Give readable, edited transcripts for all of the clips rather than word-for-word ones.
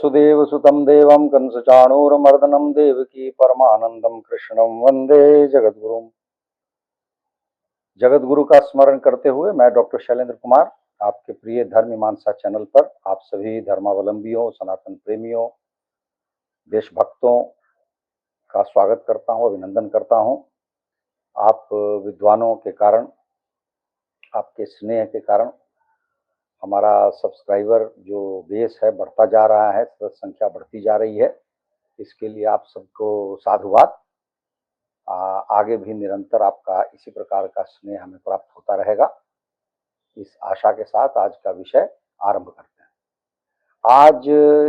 वसुदेवसुतं देवं कंसचाणूरमर्दनं देवकी परमानंदं कृष्णं वंदे जगद्गुरुम्। जगद्गुरु का स्मरण करते हुए मैं डॉक्टर शैलेंद्र कुमार आपके प्रिय धर्म मीमांसा चैनल पर आप सभी धर्मावलंबियों, सनातन प्रेमियों, देशभक्तों का स्वागत करता हूं, अभिनंदन करता हूं। आप विद्वानों के कारण, आपके स्नेह के कारण हमारा सब्सक्राइबर जो बेस है बढ़ता जा रहा है, संख्या बढ़ती जा रही है। इसके लिए आप सबको साधुवाद। आगे भी निरंतर आपका इसी प्रकार का स्नेह हमें प्राप्त होता रहेगा। इस आशा के साथ आज का विषय आरंभ करते हैं। आज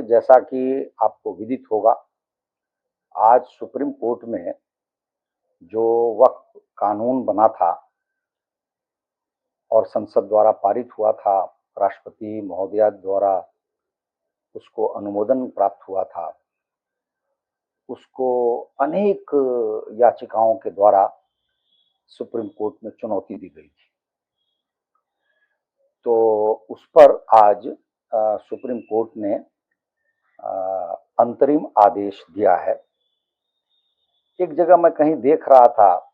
जैसा कि आपको विदित होगा, आज सुप्रीम कोर्ट में जो वक्फ कानून बना था और संसद द्वारा पारित हुआ था, राष्ट्रपति महोदया द्वारा उसको अनुमोदन प्राप्त हुआ था, उसको अनेक याचिकाओं के द्वारा सुप्रीम कोर्ट में चुनौती दी गई थी। तो उस पर आज सुप्रीम कोर्ट ने अंतरिम आदेश दिया है। एक जगह मैं कहीं देख रहा था,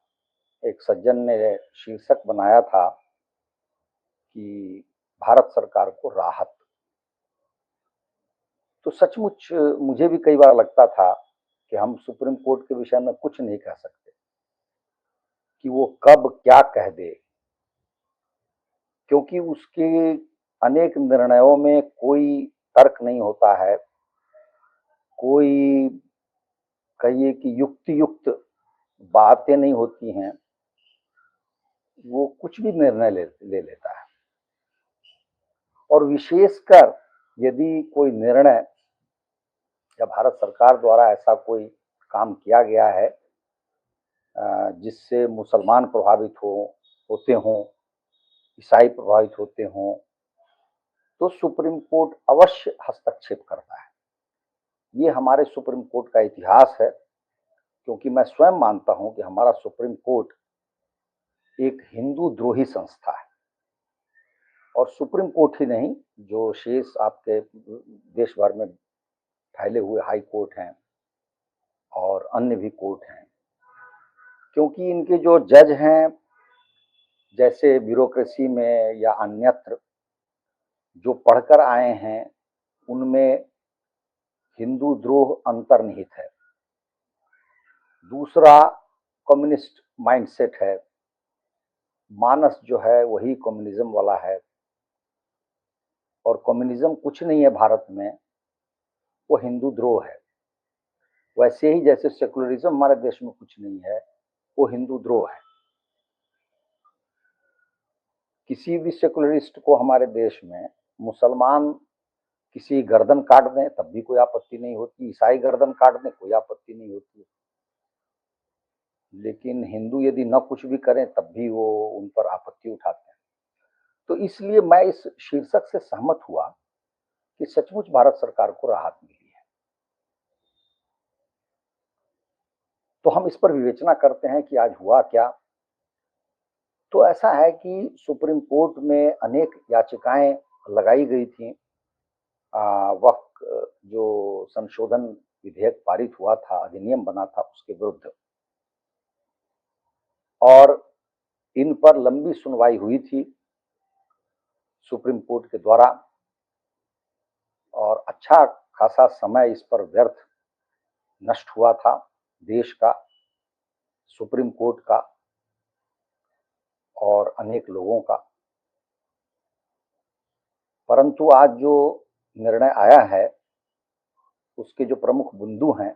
एक सज्जन ने शीर्षक बनाया था कि भारत सरकार को राहत। तो सचमुच मुझे भी कई बार लगता था कि हम सुप्रीम कोर्ट के विषय में कुछ नहीं कह सकते कि वो कब क्या कह दे, क्योंकि उसके अनेक निर्णयों में कोई तर्क नहीं होता है, कोई कहिए कि युक्ति बातें नहीं होती हैं। वो कुछ भी निर्णय ले लेता है। और विशेषकर यदि कोई निर्णय या भारत सरकार द्वारा ऐसा कोई काम किया गया है जिससे मुसलमान प्रभावित होते हों, ईसाई प्रभावित होते हों, तो सुप्रीम कोर्ट अवश्य हस्तक्षेप करता है। ये हमारे सुप्रीम कोर्ट का इतिहास है, क्योंकि मैं स्वयं मानता हूं कि हमारा सुप्रीम कोर्ट एक हिंदू द्रोही संस्था है। और सुप्रीम कोर्ट ही नहीं, जो शेष आपके देश भर में फैले हुए हाई कोर्ट हैं और अन्य भी कोर्ट हैं, क्योंकि इनके जो जज हैं, जैसे ब्यूरोक्रेसी में या अन्यत्र जो पढ़कर आए हैं, उनमें हिंदू द्रोह अंतर्निहित है। दूसरा, कम्युनिस्ट माइंडसेट है, मानस जो है वही कम्युनिज्म वाला है। और कम्युनिज्म कुछ नहीं है भारत में, वो हिंदू द्रोह है। वैसे ही जैसे सेकुलरिज्म हमारे देश में कुछ नहीं है, वो हिंदू द्रोह है। किसी भी सेकुलरिस्ट को हमारे देश में मुसलमान किसी गर्दन काट दें तब भी कोई आपत्ति नहीं होती, ईसाई गर्दन काट दें कोई आपत्ति नहीं होती, लेकिन हिंदू यदि न कुछ भी करें तब भी वो उन पर आपत्ति उठाते हैं। तो इसलिए मैं इस शीर्षक से सहमत हुआ कि सचमुच भारत सरकार को राहत मिली है। तो हम इस पर विवेचना करते हैं कि आज हुआ क्या। तो ऐसा है कि सुप्रीम कोर्ट में अनेक याचिकाएं लगाई गई थी। वक्त जो संशोधन विधेयक पारित हुआ था, अधिनियम बना था, उसके विरुद्ध, और इन पर लंबी सुनवाई हुई थी सुप्रीम कोर्ट के द्वारा, और अच्छा खासा समय इस पर व्यर्थ नष्ट हुआ था, देश का, सुप्रीम कोर्ट का और अनेक लोगों का। परंतु आज जो निर्णय आया है, उसके जो प्रमुख बिंदु हैं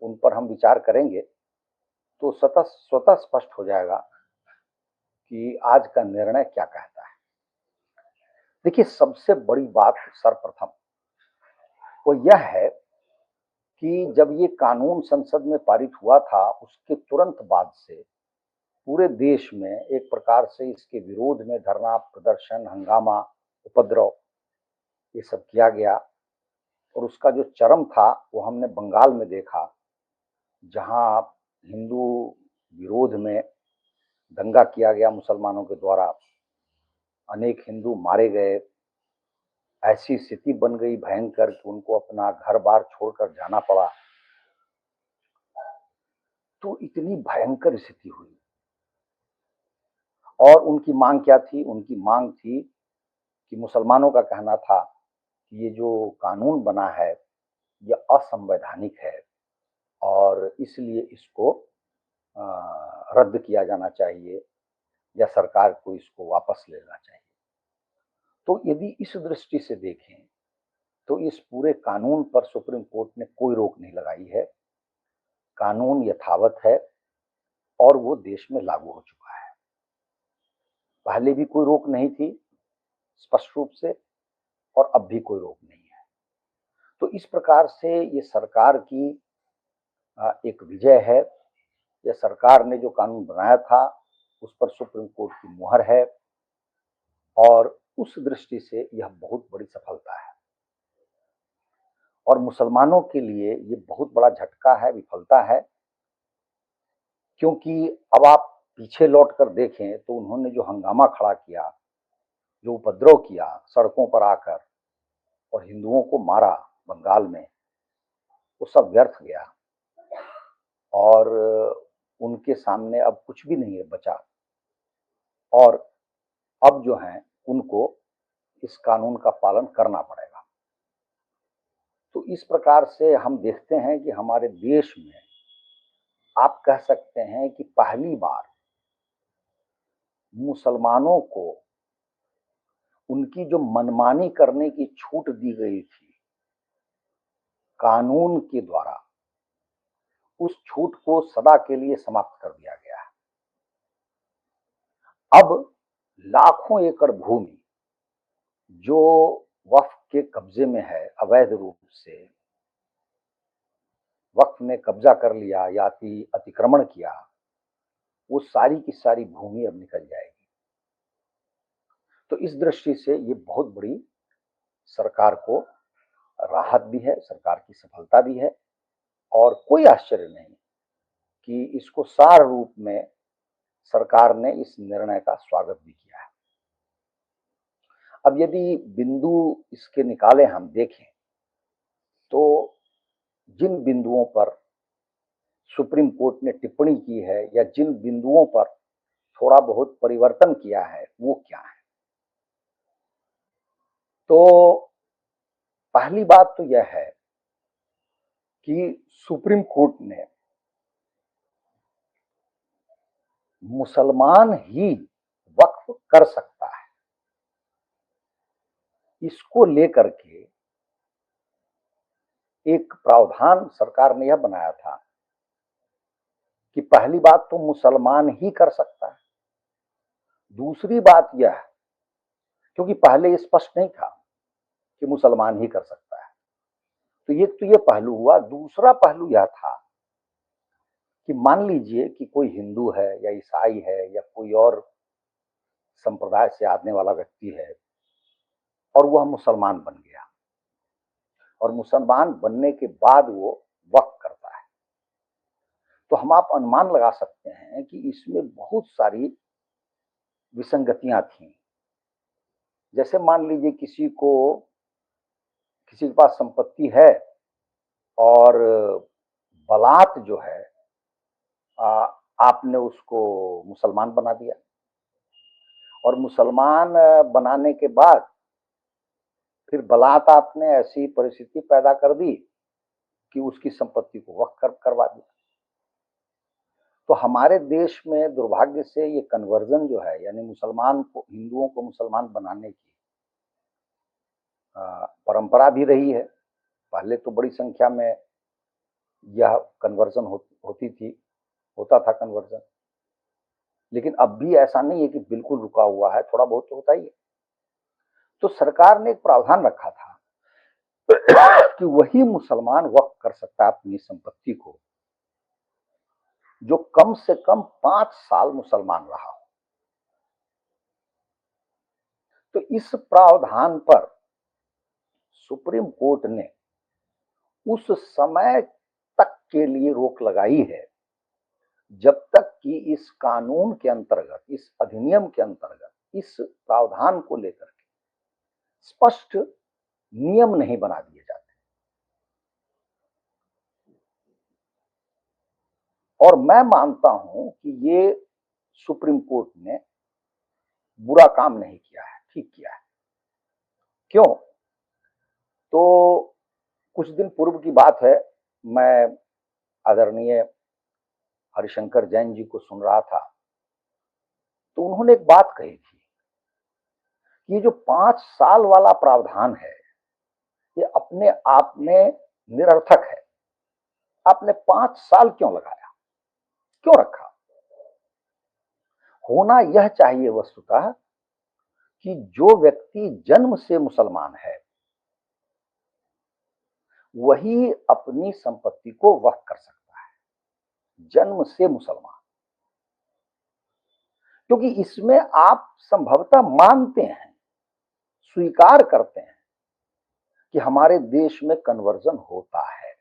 उन पर हम विचार करेंगे तो स्वतः स्पष्ट हो जाएगा कि आज का निर्णय क्या कहता है। देखिए, सबसे बड़ी बात सर्वप्रथम वो यह है कि जब ये कानून संसद में पारित हुआ था, उसके तुरंत बाद से पूरे देश में एक प्रकार से इसके विरोध में धरना प्रदर्शन, हंगामा, उपद्रव, ये सब किया गया। और उसका जो चरम था वो हमने बंगाल में देखा, जहां हिंदू विरोध में दंगा किया गया मुसलमानों के द्वारा, अनेक हिंदू मारे गए। ऐसी स्थिति बन गई भयंकर कि उनको अपना घर-बार छोड़कर जाना पड़ा। तो इतनी भयंकर स्थिति हुई और उनकी माँग क्या थी? उनकी माँग थी कि मुसलमानों का कहना था कि ये जो कानून बना है, ये असंवैधानिक है और इसलिए इसको रद्द किया जाना चाहिए या सरकार को इसको वापस लेना चाहिए। तो यदि इस दृष्टि से देखें, तो इस पूरे कानून पर सुप्रीम कोर्ट ने कोई रोक नहीं लगाई है। कानून यथावत है और वो देश में लागू हो चुका है। पहले भी कोई रोक नहीं थी, स्पष्ट रूप से, और अब भी कोई रोक नहीं है। तो इस प्रकार से ये सरकार की एक विजय है। या सरकार ने जो कानून बनाया था, उस पर सुप्रीम कोर्ट की मुहर है और उस दृष्टि से यह बहुत बड़ी सफलता है। और मुसलमानों के लिए ये बहुत बड़ा झटका है, विफलता है, क्योंकि अब आप पीछे लौटकर देखें तो उन्होंने जो हंगामा खड़ा किया, जो उपद्रव किया सड़कों पर आकर और हिंदुओं को मारा बंगाल में, वो सब व्यर्थ गया और उनके सामने अब कुछ भी नहीं है बचा। और अब जो है उनको इस कानून का पालन करना पड़ेगा। तो इस प्रकार से हम देखते हैं कि हमारे देश में आप कह सकते हैं कि पहली बार मुसलमानों को उनकी जो मनमानी करने की छूट दी गई थी कानून के द्वारा, उस छूट को सदा के लिए समाप्त कर दिया गया है। अब लाखों एकड़ भूमि जो वक्फ के कब्जे में है, अवैध रूप से वक्फ ने कब्जा कर लिया या अतिक्रमण किया, वो सारी की सारी भूमि अब निकल जाएगी। तो इस दृष्टि से ये बहुत बड़ी सरकार को राहत भी है, सरकार की सफलता भी है और कोई आश्चर्य नहीं कि इसको सार रूप में सरकार ने इस निर्णय का स्वागत भी किया है। अब यदि बिंदु इसके निकाले हम देखें, तो जिन बिंदुओं पर सुप्रीम कोर्ट ने टिप्पणी की है या जिन बिंदुओं पर थोड़ा बहुत परिवर्तन किया है, वो क्या है? तो पहली बात तो यह है कि सुप्रीम कोर्ट ने मुसलमान ही वक्फ कर सकता है, इसको लेकर के एक प्रावधान सरकार ने यह बनाया था कि पहली बात तो मुसलमान ही कर सकता है। दूसरी बात यह, क्योंकि पहले ये स्पष्ट नहीं था कि मुसलमान ही कर सकता है, तो ये पहलू हुआ। दूसरा पहलू यह था कि मान लीजिए कि कोई हिंदू है या ईसाई है या कोई और संप्रदाय से आने वाला व्यक्ति है और वह मुसलमान बन गया और मुसलमान बनने के बाद वो वक्फ करता है, तो हम आप अनुमान लगा सकते हैं कि इसमें बहुत सारी विसंगतियां थी। जैसे मान लीजिए किसी के पास संपत्ति है और बलात् जो है आपने उसको मुसलमान बना दिया और मुसलमान बनाने के बाद फिर बलात् आपने ऐसी परिस्थिति पैदा कर दी कि उसकी संपत्ति को वक्फ करवा दिया। तो हमारे देश में दुर्भाग्य से ये कन्वर्जन जो है, यानी हिंदुओं को मुसलमान बनाने की परंपरा भी रही है। पहले तो बड़ी संख्या में यह कन्वर्जन होता था कन्वर्जन, लेकिन अब भी ऐसा नहीं है कि बिल्कुल रुका हुआ है, थोड़ा बहुत तो होता ही है। तो सरकार ने एक प्रावधान रखा था कि वही मुसलमान वक्फ कर सकता है अपनी संपत्ति को जो कम से कम 5 साल मुसलमान रहा हो। तो इस प्रावधान पर सुप्रीम कोर्ट ने उस समय तक के लिए रोक लगाई है जब तक कि इस कानून के अंतर्गत, इस अधिनियम के अंतर्गत, इस प्रावधान को लेकर के स्पष्ट नियम नहीं बना दिए जाते। और मैं मानता हूं कि ये सुप्रीम कोर्ट ने बुरा काम नहीं किया है, ठीक किया है। क्यों? तो कुछ दिन पूर्व की बात है, मैं आदरणीय हरिशंकर जैन जी को सुन रहा था, तो उन्होंने एक बात कही थी कि ये जो 5 साल वाला प्रावधान है, ये अपने आप में निरर्थक है। आपने 5 साल क्यों लगाया, क्यों रखा? होना यह चाहिए वस्तुतः कि जो व्यक्ति जन्म से मुसलमान है वही अपनी संपत्ति को वक्फ कर सकता है, जन्म से मुसलमान। क्योंकि इसमें आप संभवतः मानते हैं, स्वीकार करते हैं कि हमारे देश में कन्वर्जन होता है।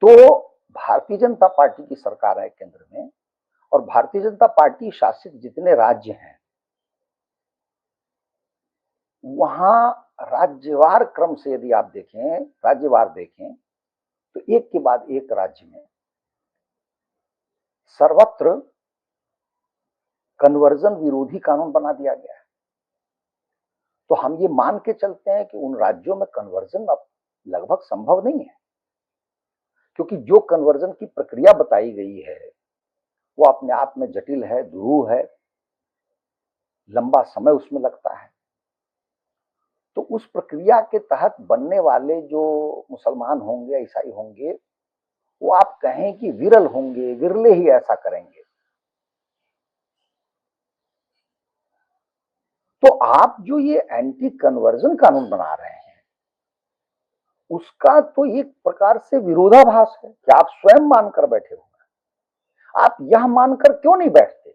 तो भारतीय जनता पार्टी की सरकार है केंद्र में, और भारतीय जनता पार्टी शासित जितने राज्य हैं वहां राज्यवार क्रम से यदि आप देखें, राज्यवार देखें, तो एक के बाद एक राज्य में सर्वत्र कन्वर्जन विरोधी कानून बना दिया गया है। तो हम ये मान के चलते हैं कि उन राज्यों में कन्वर्जन अब लगभग संभव नहीं है, क्योंकि जो कन्वर्जन की प्रक्रिया बताई गई है वो अपने आप में जटिल है, दुरूह है, लंबा समय उसमें लगता है। तो उस प्रक्रिया के तहत बनने वाले जो मुसलमान होंगे, ईसाई होंगे, वो आप कहें कि विरल होंगे, विरले ही ऐसा करेंगे। तो आप जो ये एंटी कन्वर्जन कानून बना रहे हैं उसका तो एक प्रकार से विरोधाभास है कि आप स्वयं मानकर बैठे हो। आप यह मानकर क्यों नहीं बैठते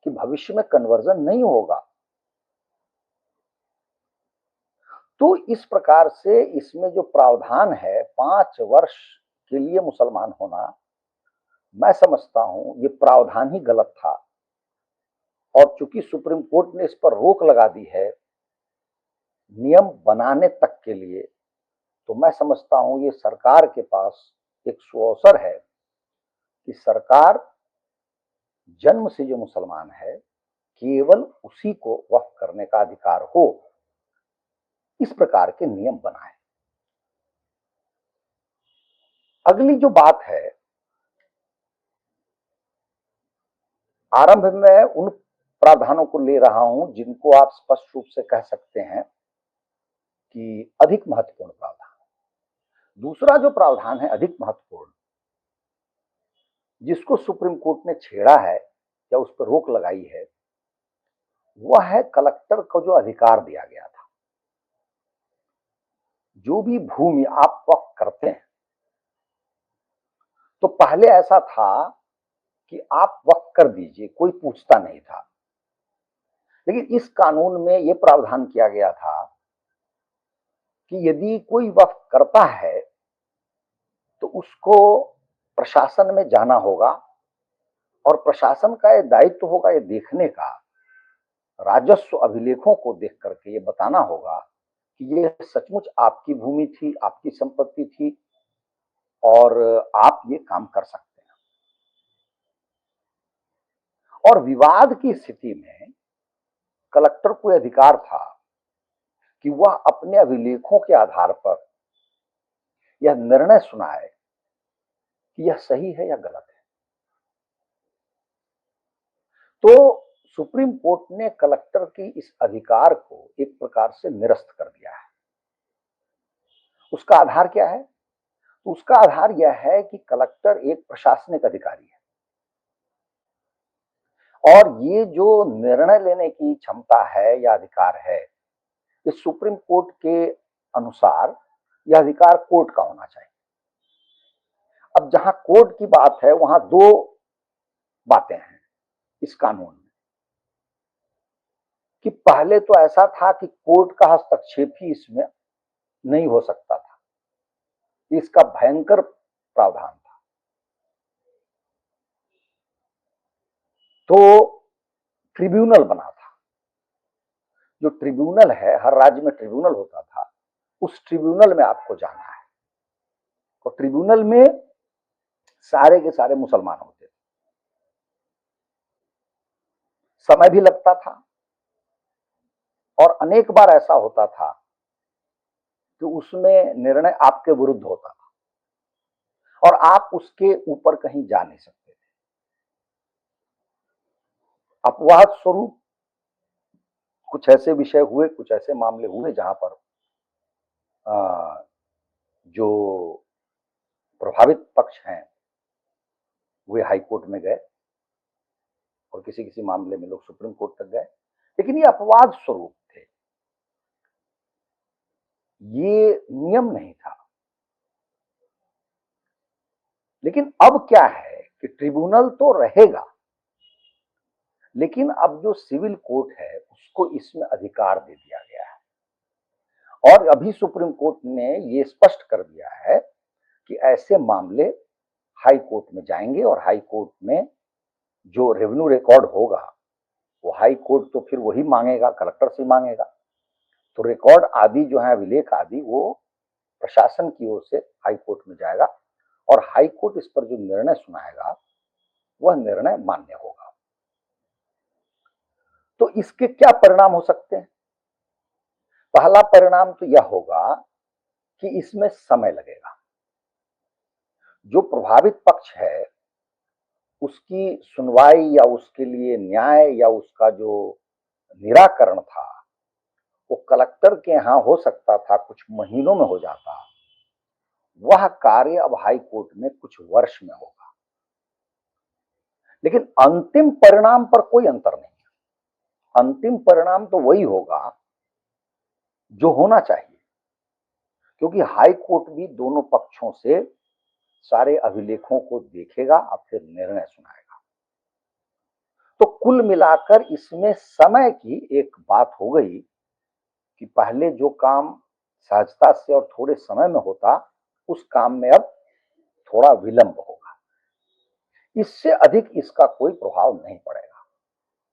कि भविष्य में कन्वर्जन नहीं होगा? तो इस प्रकार से इसमें जो प्रावधान है 5 वर्ष के लिए मुसलमान होना, मैं समझता हूं ये प्रावधान ही गलत था। और चूंकि सुप्रीम कोर्ट ने इस पर रोक लगा दी है नियम बनाने तक के लिए, तो मैं समझता हूं ये सरकार के पास एक सुअवसर है कि सरकार जन्म से जो मुसलमान है केवल उसी को वक्फ करने का अधिकार हो, इस प्रकार के नियम बनाए। अगली जो बात है, आरंभ में उन प्रावधानों को ले रहा हूं जिनको आप स्पष्ट रूप से कह सकते हैं कि अधिक महत्वपूर्ण प्रावधान। दूसरा जो प्रावधान है अधिक महत्वपूर्ण, जिसको सुप्रीम कोर्ट ने छेड़ा है या उस पर रोक लगाई है, वह है कलेक्टर को जो अधिकार दिया गया था। जो भी भूमि आप वक्फ करते हैं, तो पहले ऐसा था कि आप वक्फ कर दीजिए, कोई पूछता नहीं था। लेकिन इस कानून में यह प्रावधान किया गया था कि यदि कोई वक्फ करता है तो उसको प्रशासन में जाना होगा, और प्रशासन का यह दायित्व होगा ये देखने का, राजस्व अभिलेखों को देख करके ये बताना होगा कि ये सचमुच आपकी भूमि थी, आपकी संपत्ति थी, और आप ये काम कर सकते हैं। और विवाद की स्थिति में कलेक्टर को अधिकार था कि वह अपने अभिलेखों के आधार पर यह निर्णय सुनाए कि यह सही है या गलत है। तो सुप्रीम कोर्ट ने कलेक्टर की इस अधिकार को एक प्रकार से निरस्त कर दिया है। उसका आधार क्या है? तो उसका आधार यह है कि कलेक्टर एक प्रशासनिक अधिकारी है, और ये जो निर्णय लेने की क्षमता है या अधिकार है, इस सुप्रीम कोर्ट के अनुसार यह अधिकार कोर्ट का होना चाहिए। अब जहां कोर्ट की बात है वहां दो बातें हैं इस कानून में, कि पहले तो ऐसा था कि कोर्ट का हस्तक्षेप ही इसमें नहीं हो सकता था, इसका भयंकर प्रावधान था। तो ट्रिब्यूनल बना था, जो ट्रिब्यूनल है, हर राज्य में ट्रिब्यूनल होता था, उस ट्रिब्यूनल में आपको जाना है। और ट्रिब्यूनल में सारे के सारे मुसलमान होते थे, समय भी लगता था और अनेक बार ऐसा होता था कि उसमें निर्णय आपके विरुद्ध होता था और आप उसके ऊपर कहीं जा नहीं सकते थे। अपवाद स्वरूप कुछ ऐसे विषय हुए, कुछ ऐसे मामले हुए जहां पर जो प्रभावित पक्ष हैं वे हाई कोर्ट में गए और किसी किसी मामले में लोग सुप्रीम कोर्ट तक गए, लेकिन ये अपवाद स्वरूप थे, ये नियम नहीं था। लेकिन अब क्या है कि ट्रिब्यूनल तो रहेगा, लेकिन अब जो सिविल कोर्ट है उसको इसमें अधिकार दे दिया गया है और अभी सुप्रीम कोर्ट ने ये स्पष्ट कर दिया है कि ऐसे मामले हाई कोर्ट में जाएंगे और हाई कोर्ट में जो रेवेन्यू रिकॉर्ड होगा वो हाई कोर्ट तो फिर वही मांगेगा, कलेक्टर से मांगेगा। तो रिकॉर्ड आदि जो है, अभिलेख आदि, वो प्रशासन की ओर से हाई कोर्ट में जाएगा और हाई कोर्ट इस पर जो निर्णय सुनाएगा वह निर्णय मान्य होगा। तो इसके क्या परिणाम हो सकते हैं? पहला परिणाम तो यह होगा कि इसमें समय लगेगा। जो प्रभावित पक्ष है उसकी सुनवाई या उसके लिए न्याय या उसका जो निराकरण था वो कलेक्टर के यहां हो सकता था, कुछ महीनों में हो जाता। वह कार्य अब हाई कोर्ट में कुछ वर्ष में होगा, लेकिन अंतिम परिणाम पर कोई अंतर नहीं है। अंतिम परिणाम तो वही होगा जो होना चाहिए, क्योंकि हाई कोर्ट भी दोनों पक्षों से सारे अभिलेखों को देखेगा और फिर निर्णय सुनाएगा। तो कुल मिलाकर इसमें समय की एक बात हो गई कि पहले जो काम सहजता से और थोड़े समय में होता, उस काम में अब थोड़ा विलंब होगा। इससे अधिक इसका कोई प्रभाव नहीं पड़ेगा,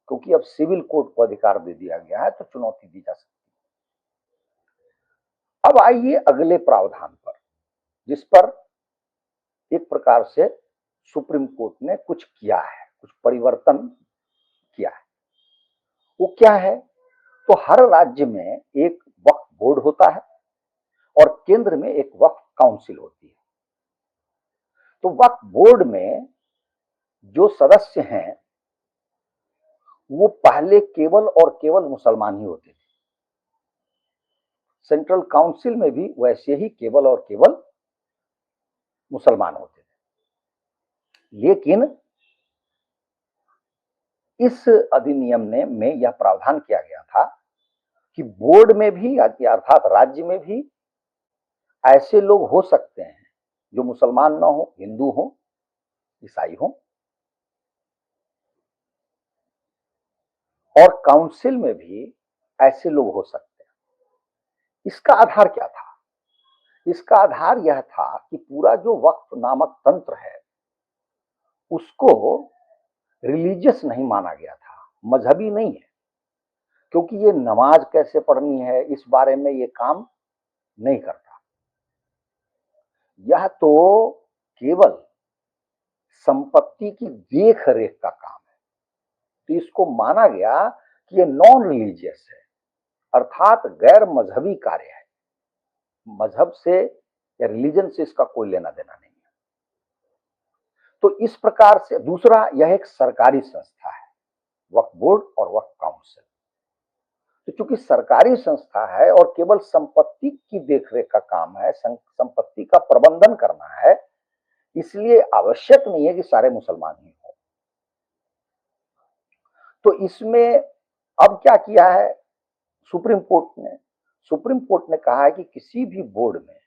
क्योंकि अब सिविल कोर्ट को अधिकार दे दिया गया है, तो चुनौती दी जा सकती है। अब आइए अगले प्रावधान पर, जिस पर एक प्रकार से सुप्रीम कोर्ट ने कुछ किया है, कुछ परिवर्तन किया है। वो क्या है? तो हर राज्य में एक वक्फ बोर्ड होता है और केंद्र में एक वक्फ काउंसिल होती है। तो वक्फ बोर्ड में जो सदस्य हैं वो पहले केवल और केवल मुसलमान ही होते थे। सेंट्रल काउंसिल में भी वैसे ही केवल और केवल मुसलमान होते थे। लेकिन इस अधिनियम में यह प्रावधान किया गया था कि बोर्ड में भी अर्थात राज्य में भी ऐसे लोग हो सकते हैं जो मुसलमान ना हो, हिंदू हो, ईसाई हो, और काउंसिल में भी ऐसे लोग हो सकते हैं। इसका आधार क्या था? इसका आधार यह था कि पूरा जो वक्फ नामक तंत्र है उसको रिलीजियस नहीं माना गया था, मजहबी नहीं है, क्योंकि ये नमाज कैसे पढ़नी है इस बारे में ये काम नहीं करता। यह तो केवल संपत्ति की देख रेख का काम है। तो इसको माना गया कि ये नॉन रिलीजियस है, अर्थात गैर मजहबी कार्य है। मजहब से या रिलीजन से इसका कोई लेना देना नहीं है। तो इस प्रकार से दूसरा, यह एक सरकारी संस्था है, वक्फ बोर्ड और वक्फ काउंसिल। तो चूंकि सरकारी संस्था है और केवल संपत्ति की देखरेख का काम है, संपत्ति का प्रबंधन करना है, इसलिए आवश्यक नहीं है कि सारे मुसलमान ही हों। तो इसमें अब क्या किया है सुप्रीम कोर्ट ने? सुप्रीम कोर्ट ने कहा है कि किसी भी बोर्ड में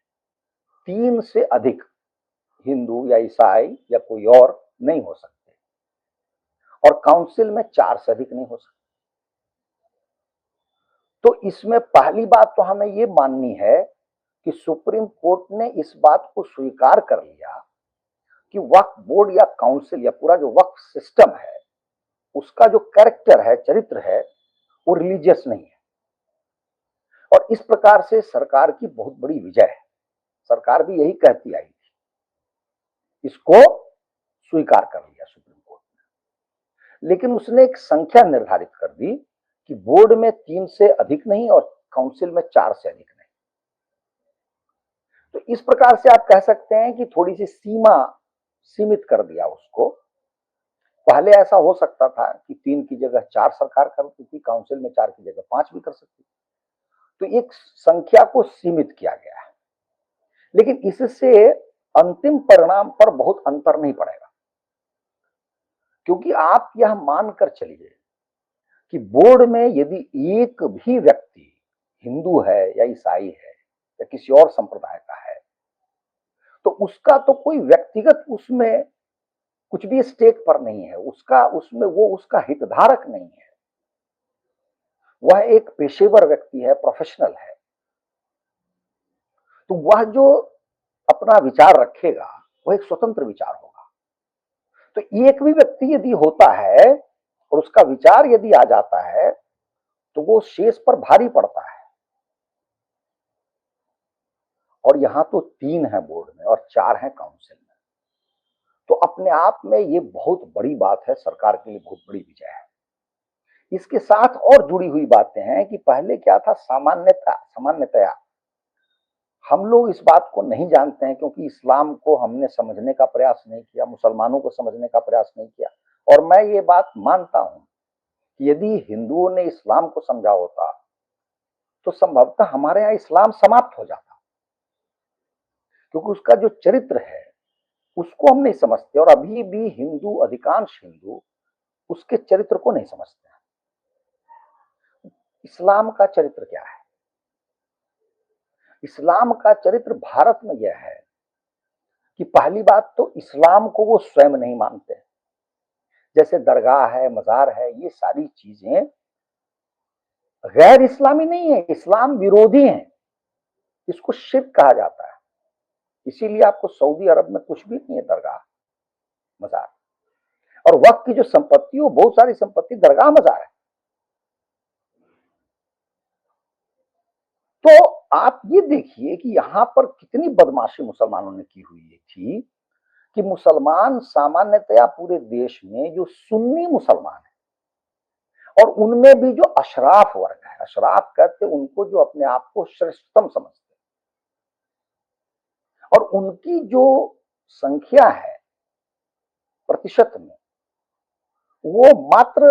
3 से अधिक हिंदू या ईसाई या कोई और नहीं हो सकते, और काउंसिल में 4 से अधिक नहीं हो सकते। तो इसमें पहली बात तो हमें ये माननी है कि सुप्रीम कोर्ट ने इस बात को स्वीकार कर लिया कि वक्फ बोर्ड या काउंसिल या पूरा जो वक्फ सिस्टम है उसका जो कैरेक्टर है, चरित्र है, वो रिलीजियस नहीं है। और इस प्रकार से सरकार की बहुत बड़ी विजय है। सरकार भी यही कहती आई थी, इसको स्वीकार कर लिया सुप्रीम कोर्ट ने, लेकिन उसने एक संख्या निर्धारित कर दी कि बोर्ड में 3 से अधिक नहीं और काउंसिल में 4 से अधिक नहीं। तो इस प्रकार से आप कह सकते हैं कि थोड़ी सी सीमा सीमित कर दिया उसको। पहले ऐसा हो सकता था कि 3 की जगह 4 सरकार करती थी, काउंसिल में 4 की जगह 5 भी कर सकती थी। तो एक संख्या को सीमित किया गया है, लेकिन इससे अंतिम परिणाम पर बहुत अंतर नहीं पड़ेगा, क्योंकि आप यह मानकर चलिए कि बोर्ड में यदि एक भी व्यक्ति हिंदू है या ईसाई है या किसी और संप्रदाय का है, तो उसका तो कोई व्यक्तिगत उसमें कुछ भी स्टेक पर नहीं है, उसका उसमें वो उसका हितधारक नहीं है। वह एक पेशेवर व्यक्ति है, प्रोफेशनल है। तो वह जो अपना विचार रखेगा वह एक स्वतंत्र विचार होगा। तो एक भी व्यक्ति यदि होता है और उसका विचार यदि आ जाता है तो वो शेष पर भारी पड़ता है। और यहां तो 3 है बोर्ड में और 4 है काउंसिल में, तो अपने आप में ये बहुत बड़ी बात है, सरकार के लिए बहुत बड़ी विजय है। इसके साथ और जुड़ी हुई बातें हैं कि पहले क्या था, सामान्यतया हम लोग इस बात को नहीं जानते हैं, क्योंकि इस्लाम को हमने समझने का प्रयास नहीं किया, मुसलमानों को समझने का प्रयास नहीं किया। और मैं ये बात मानता हूं कि यदि हिंदुओं ने इस्लाम को समझा होता तो संभवतः हमारे यहां इस्लाम समाप्त हो जाता, क्योंकि उसका जो चरित्र है उसको हम नहीं समझते। और अभी भी हिंदू, अधिकांश हिंदू उसके चरित्र को नहीं समझते हैं। इस्लाम का चरित्र क्या है? इस्लाम का चरित्र भारत में यह है कि पहली बात तो इस्लाम को वो स्वयं नहीं मानते। जैसे दरगाह है, मजार है, ये सारी चीजें गैर इस्लामी नहीं है, इस्लाम विरोधी है। इसको शिर्क कहा जाता है। इसीलिए आपको सऊदी अरब में कुछ भी नहीं है दरगाह, मजार। और वक्त की जो संपत्ति, वो बहुत सारी संपत्ति दरगाह, मजार है। तो आप ये देखिए कि यहां पर कितनी बदमाशी मुसलमानों ने की हुई थी कि मुसलमान सामान्यतया पूरे देश में जो सुन्नी मुसलमान है, और उनमें भी जो अशराफ वर्ग है, अशराफ कहते उनको जो अपने आप को श्रेष्ठतम समझते, और उनकी जो संख्या है प्रतिशत में, वो मात्र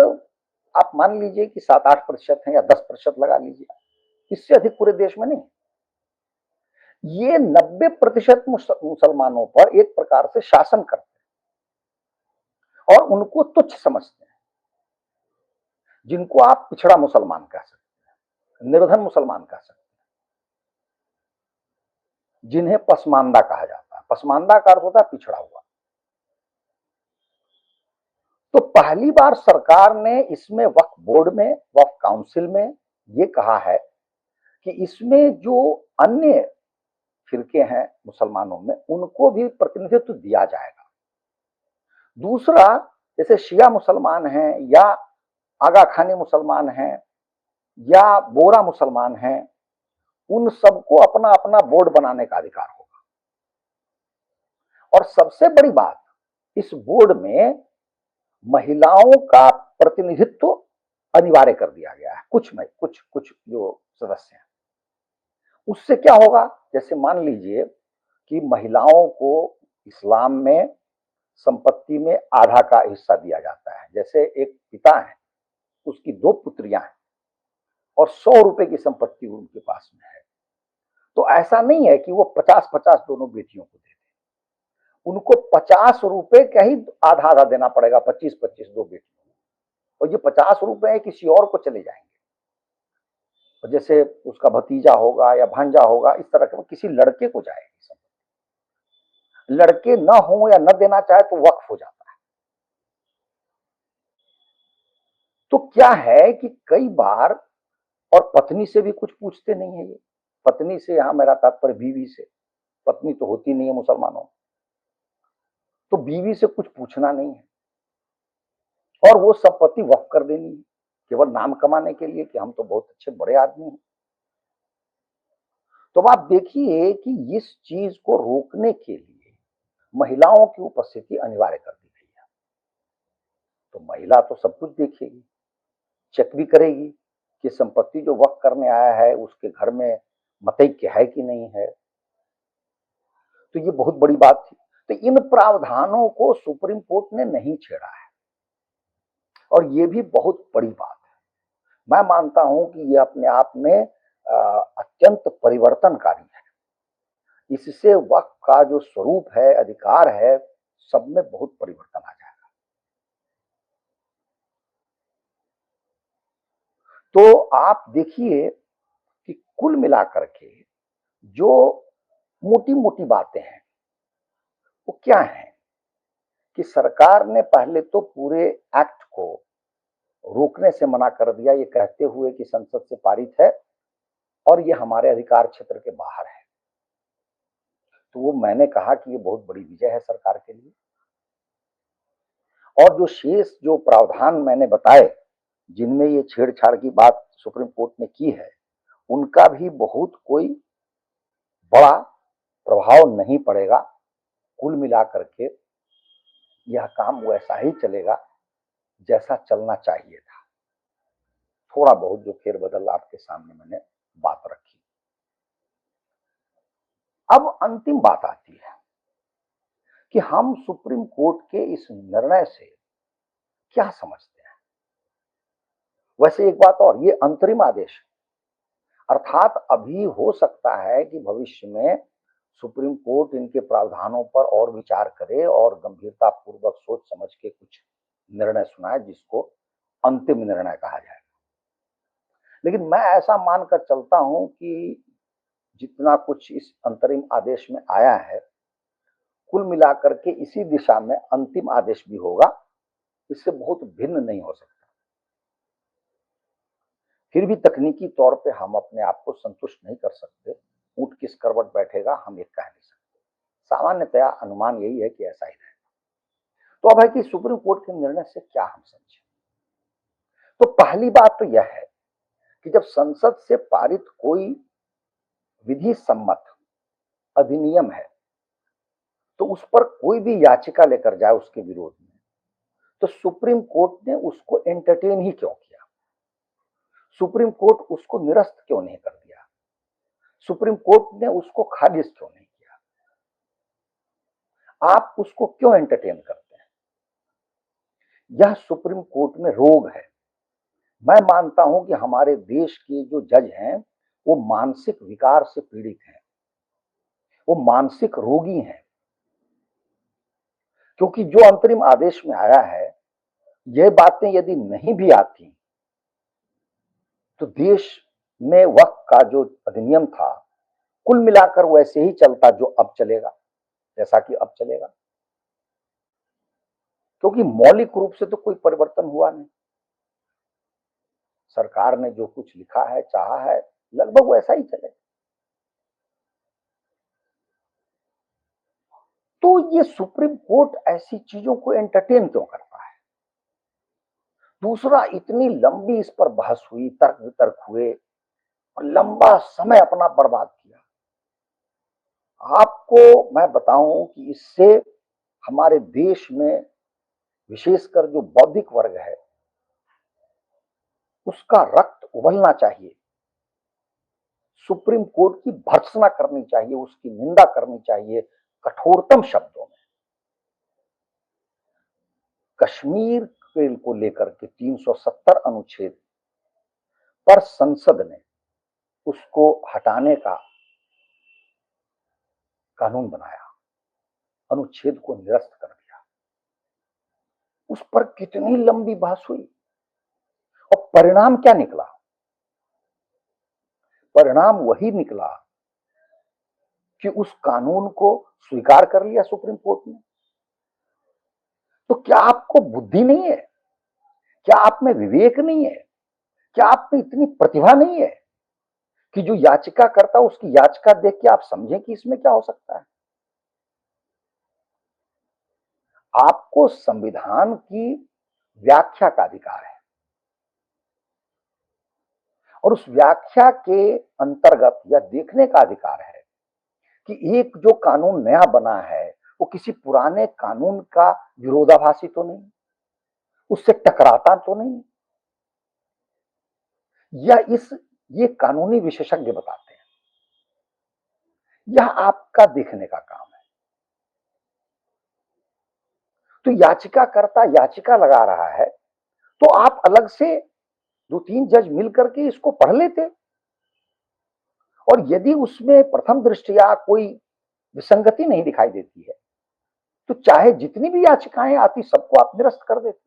आप मान लीजिए कि 7-8% है या 10% लगा लीजिए, इससे अधिक पूरे देश में नहीं। ये 90% मुसलमानों पर एक प्रकार से शासन करते हैं और उनको तुच्छ समझते हैं, जिनको आप पिछड़ा मुसलमान कह सकते हैं, निर्धन मुसलमान कह सकते हैं, जिन्हें पसमानदा कहा जाता है। पसमानदा का अर्थ होता है पिछड़ा हुआ। तो पहली बार सरकार ने इसमें वक्फ बोर्ड में, वक्फ काउंसिल में ये कहा है कि इसमें जो अन्य फिरके हैं मुसलमानों में, उनको भी प्रतिनिधित्व दिया जाएगा। दूसरा, जैसे शिया मुसलमान हैं या आगा खानी मुसलमान हैं या बोरा मुसलमान हैं, उन सबको अपना अपना बोर्ड बनाने का अधिकार होगा। और सबसे बड़ी बात, इस बोर्ड में महिलाओं का प्रतिनिधित्व अनिवार्य कर दिया गया है। कुछ जो सदस्य हैं, उससे क्या होगा, जैसे मान लीजिए कि महिलाओं को इस्लाम में संपत्ति में आधा का हिस्सा दिया जाता है। जैसे एक पिता है, उसकी 2 पुत्रियां हैं और 100 रुपए की संपत्ति उनके पास में है, तो ऐसा नहीं है कि वो 50-50 दोनों बेटियों को दे दें। उनको 50 रुपए का ही आधा आधा देना पड़ेगा, 25-25 दो बेटियों को। और ये 50 रुपए किसी और को चले जाएंगे, और जैसे उसका भतीजा होगा या भांजा होगा, इस तरह के किसी लड़के को जाएगी। लड़के न हो या न देना चाहे तो वक्फ हो जाता है। तो क्या है कि कई बार, और पत्नी से भी कुछ पूछते नहीं है ये। पत्नी से, यहां मेरा तात्पर्य बीवी से, पत्नी तो होती नहीं है मुसलमानों, तो बीवी से कुछ पूछना नहीं है और वो संपत्ति वक्फ कर देनी है, केवल नाम कमाने के लिए कि हम तो बहुत अच्छे बड़े आदमी हैं। तो अब आप देखिए कि इस चीज को रोकने के लिए महिलाओं की उपस्थिति अनिवार्य कर दी गई है। तो महिला तो सब कुछ देखेगी, चेक भी करेगी कि संपत्ति जो वक्फ करने आया है उसके घर में मतैक्य है कि नहीं है। तो ये बहुत बड़ी बात थी। तो इन प्रावधानों को सुप्रीम कोर्ट ने नहीं छेड़ा है और ये भी बहुत बड़ी बात है। मैं मानता हूं कि ये अपने आप में अत्यंत परिवर्तनकारी है। इससे वक्फ का जो स्वरूप है, अधिकार है, सब में बहुत परिवर्तन आ जाएगा। तो आप देखिए कि कुल मिलाकर के जो मोटी मोटी बातें हैं वो क्या है कि सरकार ने पहले तो पूरे एक्ट को रोकने से मना कर दिया, ये कहते हुए कि संसद से पारित है और ये हमारे अधिकार क्षेत्र के बाहर है। तो वो मैंने कहा कि ये बहुत बड़ी विजय है सरकार के लिए। और जो शेष जो प्रावधान मैंने बताए जिनमें ये छेड़छाड़ की बात सुप्रीम कोर्ट ने की है, उनका भी बहुत कोई बड़ा प्रभाव नहीं पड़ेगा। कुल मिलाकर के यह काम वैसा ही चलेगा जैसा चलना चाहिए था। थोड़ा बहुत जो फेरबदल आपके सामने मैंने बात रखी। अब अंतिम बात आती है कि हम सुप्रीम कोर्ट के इस निर्णय से क्या समझते हैं। वैसे एक बात और, ये अंतरिम आदेश है, अर्थात अभी हो सकता है कि भविष्य में सुप्रीम कोर्ट इनके प्रावधानों पर और विचार करे और गंभीरता पूर्वक सोच समझ के कुछ निर्णय सुनाए जिसको अंतिम निर्णय कहा जाए। लेकिन मैं ऐसा मानकर चलता हूं कि जितना कुछ इस अंतरिम आदेश में आया है, कुल मिलाकर के इसी दिशा में अंतिम आदेश भी होगा, इससे बहुत भिन्न नहीं हो सकता। फिर भी तकनीकी तौर पे हम अपने आप को संतुष्ट नहीं कर सकते। ऊंट किस करवट बैठेगा हम ये कह नहीं सकते। सामान्यतया अनुमान यही है कि ऐसा ही रहेगा। तो अब है कि सुप्रीम कोर्ट के निर्णय से क्या हम समझे। तो पहली बात तो यह है कि जब संसद से पारित कोई विधि सम्मत अधिनियम है तो उस पर कोई भी याचिका लेकर जाए उसके विरोध में, तो सुप्रीम कोर्ट ने उसको एंटरटेन ही क्यों किया? सुप्रीम कोर्ट उसको निरस्त क्यों नहीं कर दिया? सुप्रीम कोर्ट ने उसको खारिज क्यों नहीं किया? आप उसको क्यों एंटरटेन करते हैं? यह सुप्रीम कोर्ट में रोग है। मैं मानता हूं कि हमारे देश के जो जज हैं वो मानसिक विकार से पीड़ित हैं, वो मानसिक रोगी हैं। क्योंकि जो अंतरिम आदेश में आया है, ये बातें यदि नहीं भी आती तो देश में वक्फ का जो अधिनियम था कुल मिलाकर वैसे ही चलता जो अब चलेगा, जैसा कि अब चलेगा। क्योंकि मौलिक रूप से तो कोई परिवर्तन हुआ नहीं। सरकार ने जो कुछ लिखा है, चाहा है, लगभग वैसा ही चलेगा। तो ये सुप्रीम कोर्ट ऐसी चीजों को एंटरटेन क्यों करता है? दूसरा, इतनी लंबी इस पर बहस हुई, तर्क वितर्क हुए और लंबा समय अपना बर्बाद किया। आपको मैं बताऊं कि इससे हमारे देश में विशेषकर जो बौद्धिक वर्ग है उसका रक्त उबलना चाहिए। सुप्रीम कोर्ट की भर्त्सना करनी चाहिए, उसकी निंदा करनी चाहिए कठोरतम शब्दों में। कश्मीर को लेकर के 370 अनुच्छेद पर संसद ने उसको हटाने का कानून बनाया, अनुच्छेद को निरस्त कर दिया। उस पर कितनी लंबी बहस हुई और परिणाम क्या निकला? परिणाम वही निकला कि उस कानून को स्वीकार कर लिया सुप्रीम कोर्ट ने। तो क्या आपको बुद्धि नहीं है? क्या आप में विवेक नहीं है? क्या आप में इतनी प्रतिभा नहीं है कि जो याचिका करता उसकी याचिका देख के आप समझें कि इसमें क्या हो सकता है? आपको संविधान की व्याख्या का अधिकार है और उस व्याख्या के अंतर्गत यह देखने का अधिकार है कि एक जो कानून नया बना है वो किसी पुराने कानून का विरोधाभासी तो नहीं, उससे टकराता तो नहीं, या ये कानूनी विशेषज्ञ बताते हैं। यह आपका देखने का काम है। तो याचिकाकर्ता याचिका लगा रहा है तो आप अलग से 2-3 जज मिलकर के इसको पढ़ लेते, और यदि उसमें प्रथम दृष्टया कोई विसंगति नहीं दिखाई देती है तो चाहे जितनी भी याचिकाएं आती सबको आप निरस्त कर देते।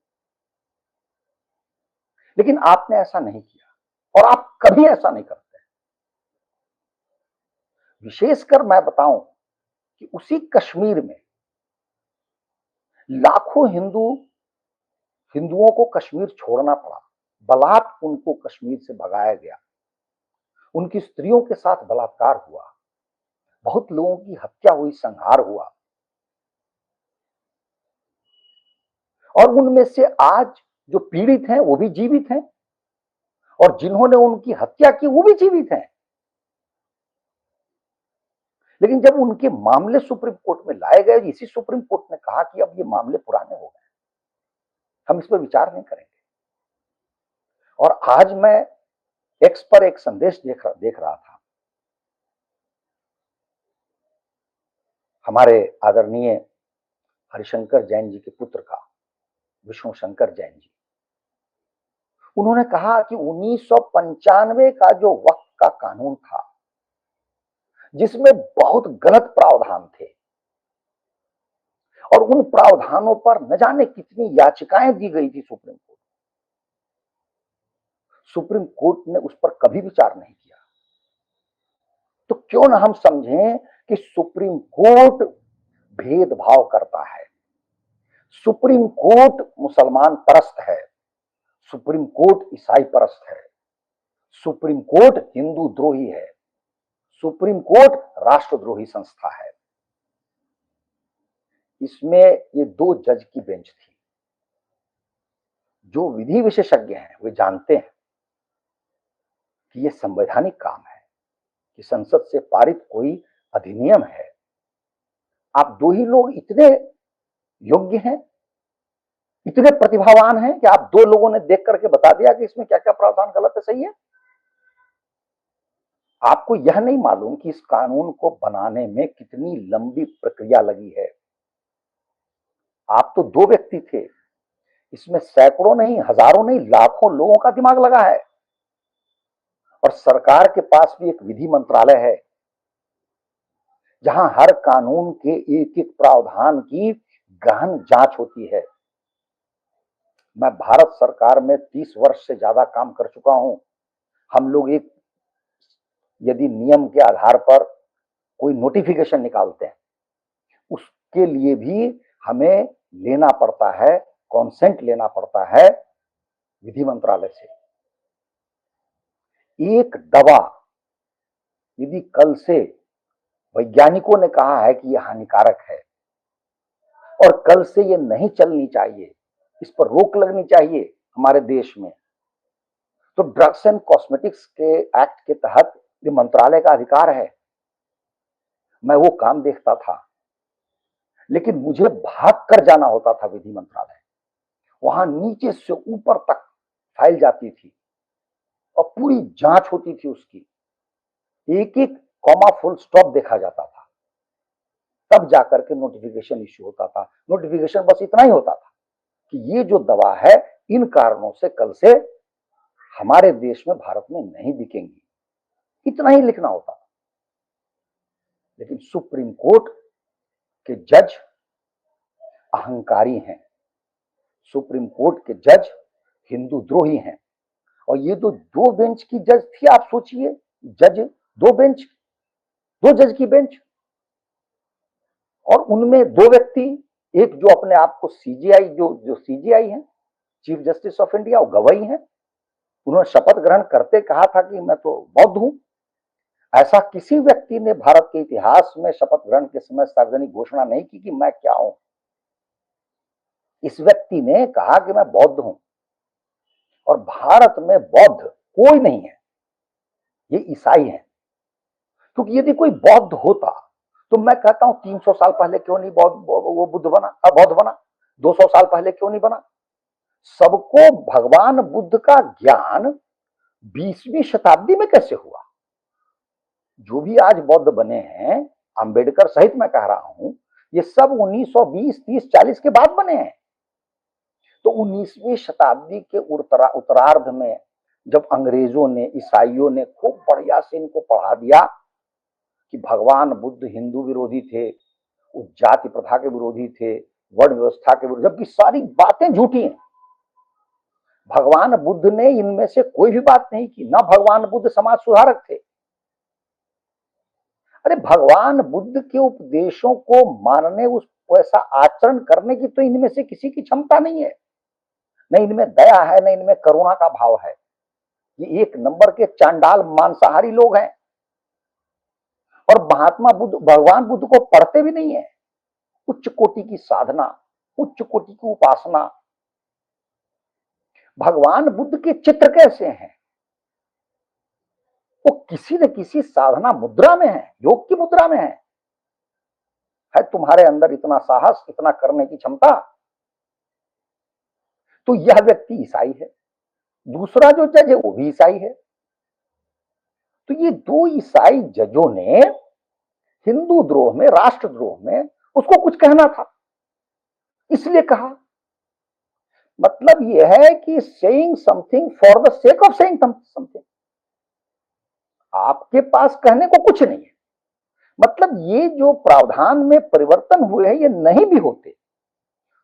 लेकिन आपने ऐसा नहीं किया और आप कभी ऐसा नहीं करते। विशेषकर मैं बताऊं कि उसी कश्मीर में लाखों हिंदुओं को कश्मीर छोड़ना पड़ा, बलात् उनको कश्मीर से भगाया गया, उनकी स्त्रियों के साथ बलात्कार हुआ, बहुत लोगों की हत्या हुई, संहार हुआ, और उनमें से आज जो पीड़ित हैं वो भी जीवित हैं और जिन्होंने उनकी हत्या की वो भी जीवित हैं। लेकिन जब उनके मामले सुप्रीम कोर्ट में लाए गए, इसी सुप्रीम कोर्ट ने कहा कि अब ये मामले पुराने हो गए, हम इस पर विचार नहीं करेंगे। और आज मैं एक्स पर एक संदेश देख रहा था, हमारे आदरणीय हरिशंकर जैन जी के पुत्र का, विष्णु शंकर जैन जी, उन्होंने कहा कि 1995 का जो वक्त का कानून था जिसमें बहुत गलत प्रावधान थे और उन प्रावधानों पर न जाने कितनी याचिकाएं दी गई थी सुप्रीम कोर्ट ने उस पर कभी विचार नहीं किया। तो क्यों न हम समझें कि सुप्रीम कोर्ट भेदभाव करता है, सुप्रीम कोर्ट मुसलमान परस्त है, सुप्रीम कोर्ट ईसाई परस्त है, सुप्रीम कोर्ट हिंदू द्रोही है, सुप्रीम कोर्ट राष्ट्रद्रोही संस्था है। इसमें ये 2 जज की बेंच थी। जो विधि विशेषज्ञ हैं वे जानते हैं कि यह संवैधानिक काम है कि संसद से पारित कोई अधिनियम है। आप 2 ही लोग इतने योग्य हैं, इतने प्रतिभावान हैं कि आप 2 लोगों ने देख करके बता दिया कि इसमें क्या क्या प्रावधान गलत है, सही है। आपको यह नहीं मालूम कि इस कानून को बनाने में कितनी लंबी प्रक्रिया लगी है। आप तो 2 व्यक्ति थे, इसमें सैकड़ों नहीं, हजारों नहीं, लाखों लोगों का दिमाग लगा है। और सरकार के पास भी एक विधि मंत्रालय है जहां हर कानून के एक एक प्रावधान की गहन जांच होती है। मैं भारत सरकार में 30 वर्ष से ज्यादा काम कर चुका हूं। हम लोग एक यदि नियम के आधार पर कोई नोटिफिकेशन निकालते हैं उसके लिए भी हमें लेना पड़ता है, कॉन्सेंट लेना पड़ता है विधि मंत्रालय से। एक दवा यदि कल से वैज्ञानिकों ने कहा है कि यह हानिकारक है और कल से यह नहीं चलनी चाहिए, इस पर रोक लगनी चाहिए हमारे देश में, तो ड्रग्स एंड कॉस्मेटिक्स के एक्ट के तहत ये मंत्रालय का अधिकार है। मैं वो काम देखता था, लेकिन मुझे भाग कर जाना होता था विधि मंत्रालय। वहां नीचे से ऊपर तक फाइल जाती थी और पूरी जांच होती थी उसकी, एक एक कॉमा फुल स्टॉप देखा जाता था, तब जाकर के नोटिफिकेशन इश्यू होता था। नोटिफिकेशन बस इतना ही होता था कि ये जो दवा है इन कारणों से कल से हमारे देश में, भारत में नहीं बिकेंगी, इतना ही लिखना होता था। लेकिन सुप्रीम कोर्ट के जज अहंकारी हैं, सुप्रीम कोर्ट के जज हिंदू द्रोही हैं। और ये तो 2 बेंच की जज थी, आप सोचिए, जज 2 जज की बेंच, और उनमें 2 व्यक्ति, एक जो अपने आप को सीजीआई जो सीजीआई है, चीफ जस्टिस ऑफ इंडिया, वो गवाही हैं। उन्होंने शपथ ग्रहण करते कहा था कि मैं तो बौद्ध हूं। ऐसा किसी व्यक्ति ने भारत के इतिहास में शपथ ग्रहण के समय सार्वजनिक घोषणा नहीं की कि मैं क्या हूं। इस व्यक्ति ने कहा कि मैं बौद्ध हूं, और भारत में बौद्ध कोई नहीं है। ये ईसाई हैं। क्योंकि यदि कोई बौद्ध होता तो मैं कहता हूं 300 साल पहले क्यों नहीं बौद्ध वो बुद्ध बना, बौद्ध बना, 200 साल पहले क्यों नहीं बना। सबको भगवान बुद्ध का ज्ञान 20वीं शताब्दी में कैसे हुआ। जो भी आज बौद्ध बने हैं, अंबेडकर सहित मैं कह रहा हूं, ये सब 1920, 30, 40 के बाद बने हैं। तो 19वीं शताब्दी के उत्तरार्ध में जब अंग्रेजों ने, ईसाइयों ने खूब बढ़िया से इनको पढ़ा दिया कि भगवान बुद्ध हिंदू विरोधी थे, वो जाति प्रथा के विरोधी थे, वर्ण व्यवस्था के विरोधी, जबकि सारी बातें झूठी हैं। भगवान बुद्ध ने इनमें से कोई भी बात नहीं की, ना भगवान बुद्ध समाज सुधारक थे। अरे भगवान बुद्ध के उपदेशों को मानने, उस वैसा आचरण करने की तो इनमें से किसी की क्षमता नहीं है। न इनमें दया है, न इनमें करुणा का भाव है। ये एक नंबर के चांडाल मांसाहारी लोग हैं। और महात्मा बुद्ध, भगवान बुद्ध को पढ़ते भी नहीं है। उच्च कोटि की साधना, उच्च कोटि की उपासना। भगवान बुद्ध के चित्र कैसे हैं, वो किसी न किसी साधना मुद्रा में है, योग की मुद्रा में है तुम्हारे अंदर इतना साहस, इतना करने की क्षमता। तो यह व्यक्ति ईसाई है, दूसरा जो जज है वो भी ईसाई है। तो ये दो ईसाई जजों ने हिंदू द्रोह में, राष्ट्रद्रोह में उसको कुछ कहना था, इसलिए कहा। मतलब यह है कि saying something for the sake of saying something. आपके पास कहने को कुछ नहीं है। मतलब ये जो प्रावधान में परिवर्तन हुए हैं ये नहीं भी होते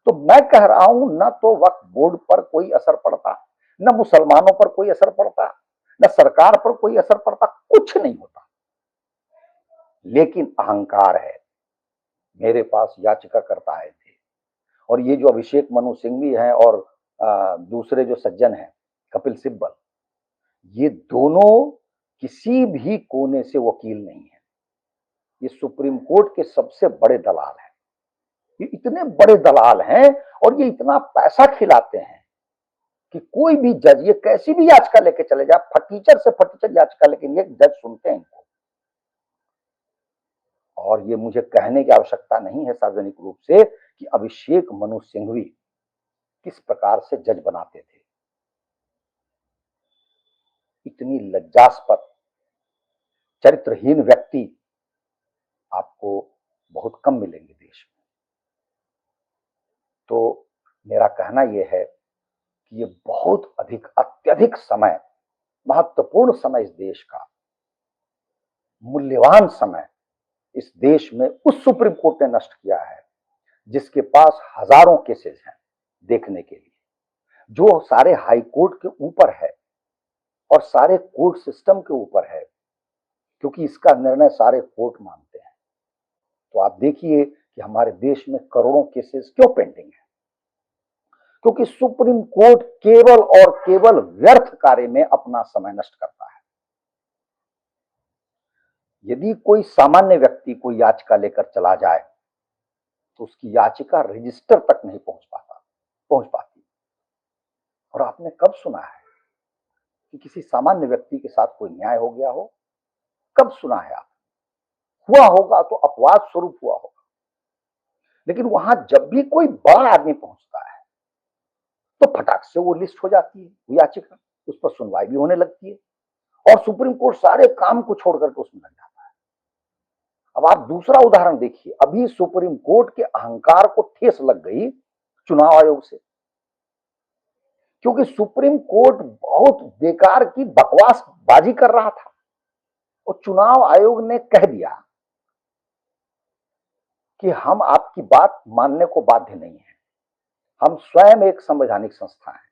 तो मैं कह रहा हूं, न तो वक्फ बोर्ड पर कोई असर पड़ता, न मुसलमानों पर कोई असर पड़ता, न सरकार पर कोई असर पड़ता, कुछ नहीं होता। लेकिन अहंकार है। मेरे पास याचिकाकर्ता आए थे और ये जो अभिषेक मनु सिंघवी हैं और दूसरे जो सज्जन हैं कपिल सिब्बल, ये दोनों किसी भी कोने से वकील नहीं है। ये सुप्रीम कोर्ट के सबसे बड़े दलाल हैं। ये इतने बड़े दलाल हैं और ये इतना पैसा खिलाते हैं कि कोई भी जज, ये कैसी भी याचिका लेके चले जाए, फटीचर से फटीचर याचिका लेके ये जज सुनते हैं इनको। और ये मुझे कहने की आवश्यकता नहीं है सार्वजनिक रूप से कि अभिषेक मनु सिंघवी किस प्रकार से जज बनाते थे। इतनी लज्जास्पद, चरित्रहीन व्यक्ति आपको बहुत कम मिलेंगे देश में। तो मेरा कहना यह है कि ये बहुत अधिक, अत्यधिक समय, महत्वपूर्ण समय इस देश का, मूल्यवान समय इस देश में उस सुप्रीम कोर्ट ने नष्ट किया है जिसके पास हजारों केसेस हैं देखने के लिए, जो सारे हाई कोर्ट के ऊपर है और सारे कोर्ट सिस्टम के ऊपर है, क्योंकि इसका निर्णय सारे कोर्ट मानते हैं। तो आप देखिए कि हमारे देश में करोड़ों केसेस क्यों पेंडिंग है, क्योंकि सुप्रीम कोर्ट केवल और केवल व्यर्थ कार्य में अपना समय नष्ट करता है। यदि कोई सामान्य व्यक्ति कोई याचिका लेकर चला जाए तो उसकी याचिका रजिस्टर तक नहीं पहुंच पाती। और आपने कब सुना है कि किसी सामान्य व्यक्ति के साथ कोई न्याय हो गया हो? कब सुना है आप? हुआ होगा तो अपवाद स्वरूप हुआ होगा। लेकिन वहां जब भी कोई बड़ा आदमी पहुंचता है तो फटाक से वो लिस्ट हो जाती है, वो याचिका, उस पर सुनवाई भी होने लगती है और सुप्रीम कोर्ट सारे काम को छोड़कर के उसमें लग जाता है। अब आप दूसरा उदाहरण देखिए, अभी सुप्रीम कोर्ट के अहंकार को ठेस लग गई चुनाव आयोग से, क्योंकि सुप्रीम कोर्ट बहुत बेकार की बकवास बाजी कर रहा था और चुनाव आयोग ने कह दिया कि हम आपकी बात मानने को बाध्य नहीं है, हम स्वयं एक संवैधानिक संस्था है।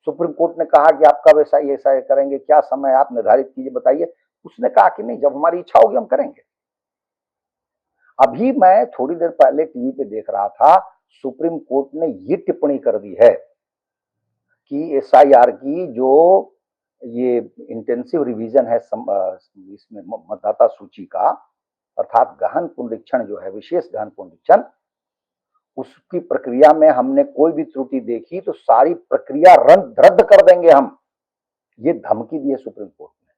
सुप्रीम कोर्ट ने कहा कि आप कब ऐसा करेंगे, क्या समय आप निर्धारित कीजिए, बताइए। उसने कहा कि नहीं, जब हमारी इच्छा होगी हम करेंगे। अभी मैं थोड़ी देर पहले टीवी पे देख रहा था, सुप्रीम कोर्ट ने ये टिप्पणी कर दी है कि एसआईआर की जो ये इंटेंसिव रिवीजन है इसमें मतदाता सूची का, अर्थात गहन पुनरीक्षण जो है, विशेष गहन पुनरीक्षण, उसकी प्रक्रिया में हमने कोई भी त्रुटि देखी तो सारी प्रक्रिया रद्द कर देंगे हम। ये धमकी दी है सुप्रीम कोर्ट ने।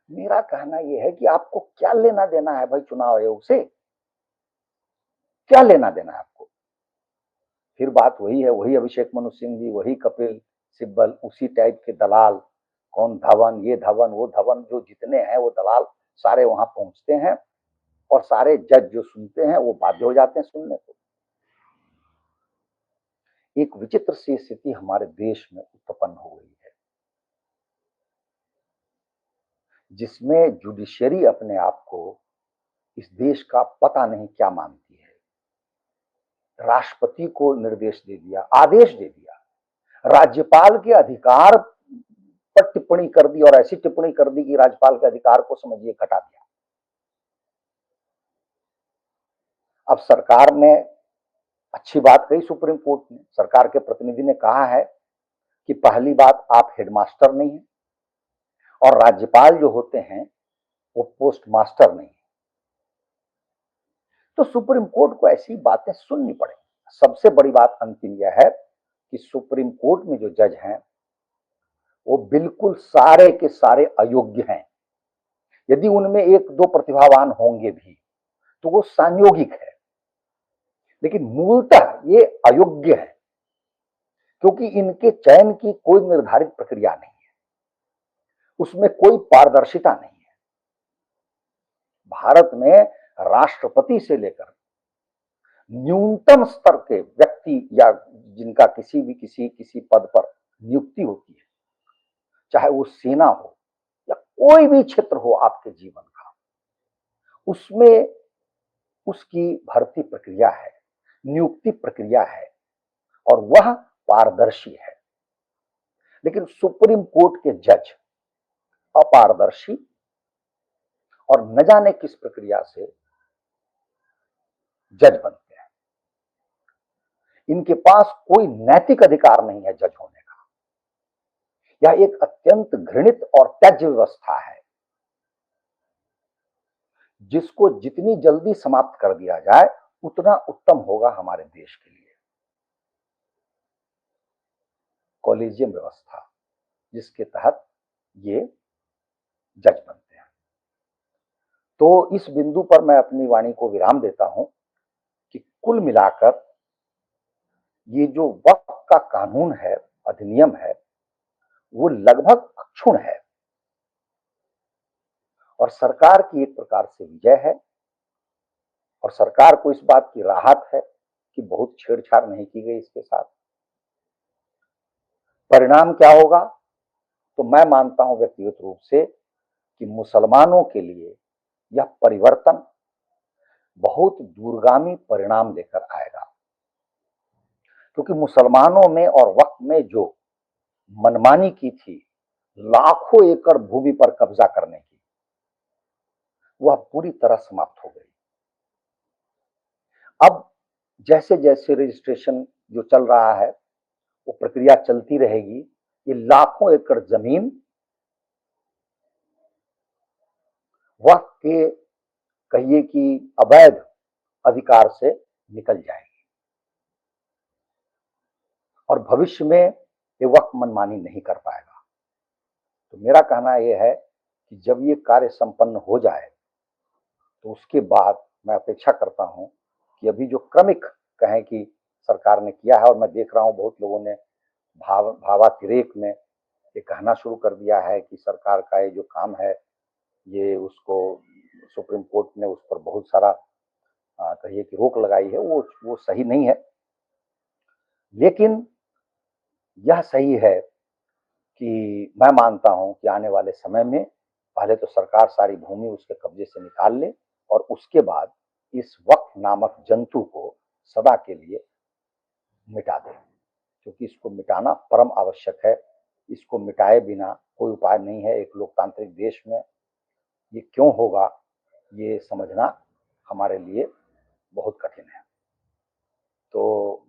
मेरा कहना यह है कि आपको क्या लेना देना है भाई चुनाव आयोग से, क्या लेना देना है आपको। फिर बात वही है, वही अभिषेक मनु सिंह जी, वही कपिल सिब्बल, उसी टाइप के दलाल, कौन धवन, ये धवन वो धवन, जो जितने हैं वो दलाल सारे वहां पहुंचते हैं और सारे जज जो सुनते हैं वो बाध्य हो जाते हैं सुनने को। एक विचित्र सी स्थिति हमारे देश में उत्पन्न हो गई है, जिसमें जुडिशरी अपने आप को इस देश का पता नहीं क्या मानती है। राष्ट्रपति को निर्देश दे दिया, आदेश दे दिया, राज्यपाल के अधिकार पर टिप्पणी कर दी और ऐसी टिप्पणी कर दी कि राज्यपाल के अधिकार को समझिए घटा दिया। अब सरकार ने अच्छी बात कही, सुप्रीम कोर्ट ने, सरकार के प्रतिनिधि ने कहा है कि पहली बात आप हेडमास्टर नहीं है और राज्यपाल जो होते हैं वो पोस्ट मास्टर नहीं है। तो सुप्रीम कोर्ट को ऐसी बातें सुननी पड़ेगी। सबसे बड़ी बात अंतिम यह है कि सुप्रीम कोर्ट में जो जज हैं वो बिल्कुल सारे के सारे अयोग्य हैं। यदि उनमें एक दो प्रतिभावान होंगे भी तो वो संयोगिक है, लेकिन मूलतः ये अयोग्य है, क्योंकि इनके चयन की कोई निर्धारित प्रक्रिया नहीं है, उसमें कोई पारदर्शिता नहीं है। भारत में राष्ट्रपति से लेकर न्यूनतम स्तर के व्यक्ति या जिनका किसी पद पर नियुक्ति होती है, चाहे वो सेना हो या कोई भी क्षेत्र हो आपके जीवन का, उसमें उसकी भर्ती प्रक्रिया है, नियुक्ति प्रक्रिया है और वह पारदर्शी है। लेकिन सुप्रीम कोर्ट के जज अपारदर्शी और न जाने किस प्रक्रिया से जज बनते हैं। इनके पास कोई नैतिक अधिकार नहीं है जज होने का। यह एक अत्यंत घृणित और त्याज्य व्यवस्था है, जिसको जितनी जल्दी समाप्त कर दिया जाए उतना उत्तम होगा हमारे देश के लिए। कॉलेजियम व्यवस्था जिसके तहत ये जज बनते हैं। तो इस बिंदु पर मैं अपनी वाणी को विराम देता हूं कि कुल मिलाकर ये जो वक्फ का कानून है, अधिनियम है, वो लगभग अक्षुण्ण है और सरकार की एक प्रकार से विजय है और सरकार को इस बात की राहत है कि बहुत छेड़छाड़ नहीं की गई इसके साथ। परिणाम क्या होगा? तो मैं मानता हूं व्यक्तिगत रूप से कि मुसलमानों के लिए यह परिवर्तन बहुत दूरगामी परिणाम लेकर आएगा, क्योंकि मुसलमानों में और वक्त में जो मनमानी की थी लाखों एकड़ भूमि पर कब्जा करने की, वह पूरी तरह समाप्त हो गई। अब जैसे जैसे रजिस्ट्रेशन जो चल रहा है वो प्रक्रिया चलती रहेगी, ये लाखों एकड़ जमीन वक्त के कहिए कि अवैध अधिकार से निकल जाएगी और भविष्य में ये वक्त मनमानी नहीं कर पाएगा। तो मेरा कहना यह है कि जब ये कार्य संपन्न हो जाए तो उसके बाद मैं अपेक्षा करता हूं कि अभी जो क्रमिक कहें कि सरकार ने किया है, और मैं देख रहा हूं बहुत लोगों ने भावातिरेक में ये कहना शुरू कर दिया है कि सरकार का ये जो काम है ये उसको सुप्रीम कोर्ट ने उस पर बहुत सारा कहिए कि रोक लगाई है, वो सही नहीं है। लेकिन यह सही है कि मैं मानता हूं कि आने वाले समय में पहले तो सरकार सारी भूमि उसके कब्जे से निकाल ले और उसके बाद इस वक्फ नामक जंतु को सदा के लिए मिटा दे, क्योंकि इसको मिटाना परम आवश्यक है। इसको मिटाए बिना कोई उपाय नहीं है। एक लोकतांत्रिक देश में ये क्यों होगा ये समझना हमारे लिए बहुत कठिन है। तो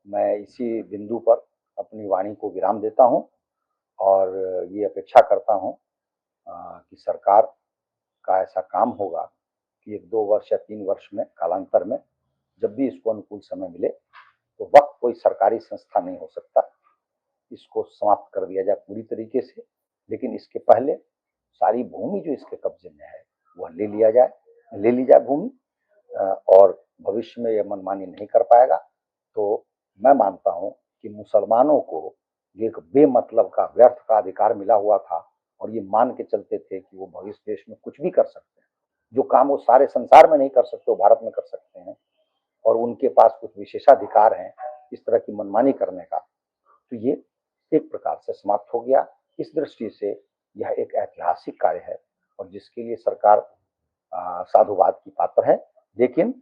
मैं इसी बिंदु पर अपनी वाणी को विराम देता हूं और ये अपेक्षा करता हूं कि सरकार का ऐसा काम होगा कि 1-2 वर्ष या 3 वर्ष में कालांतर में जब भी इसको अनुकूल समय मिले तो वक्त कोई सरकारी संस्था नहीं हो सकता, इसको समाप्त कर दिया जाए पूरी तरीके से। लेकिन इसके पहले सारी भूमि जो इसके कब्जे में है वह ले ली जाए भूमि, और भविष्य में यह मनमानी नहीं कर पाएगा। तो मैं मानता हूँ कि मुसलमानों को एक बेमतलब का व्यर्थ का अधिकार मिला हुआ था और ये मान के चलते थे कि वो भविष्य देश में कुछ भी कर सकते हैं। जो काम वो सारे संसार में नहीं कर सकते वो भारत में कर सकते हैं, और उनके पास कुछ विशेषाधिकार हैं इस तरह की मनमानी करने का। तो ये एक प्रकार से समाप्त हो गया। इस दृष्टि से यह एक ऐतिहासिक कार्य है और जिसके लिए सरकार साधुवाद की पात्र है, लेकिन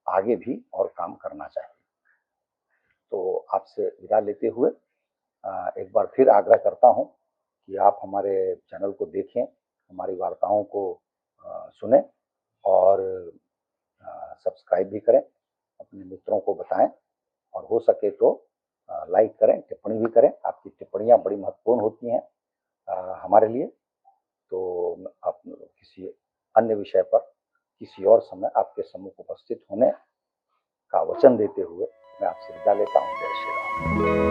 आगे भी और काम करना चाहिए। तो आपसे विदा लेते हुए एक बार फिर आग्रह करता हूँ कि आप हमारे चैनल को देखें, हमारी वार्ताओं को सुनें और सब्सक्राइब भी करें, अपने मित्रों को बताएं और हो सके तो लाइक करें, टिप्पणी भी करें। आपकी टिप्पणियाँ बड़ी महत्वपूर्ण होती हैं हमारे लिए। तो आप किसी अन्य विषय पर किसी और समय आपके सम्मुख उपस्थित होने का वचन देते हुए मैं आपसे विदा लेता हूँ। जय श्री राम।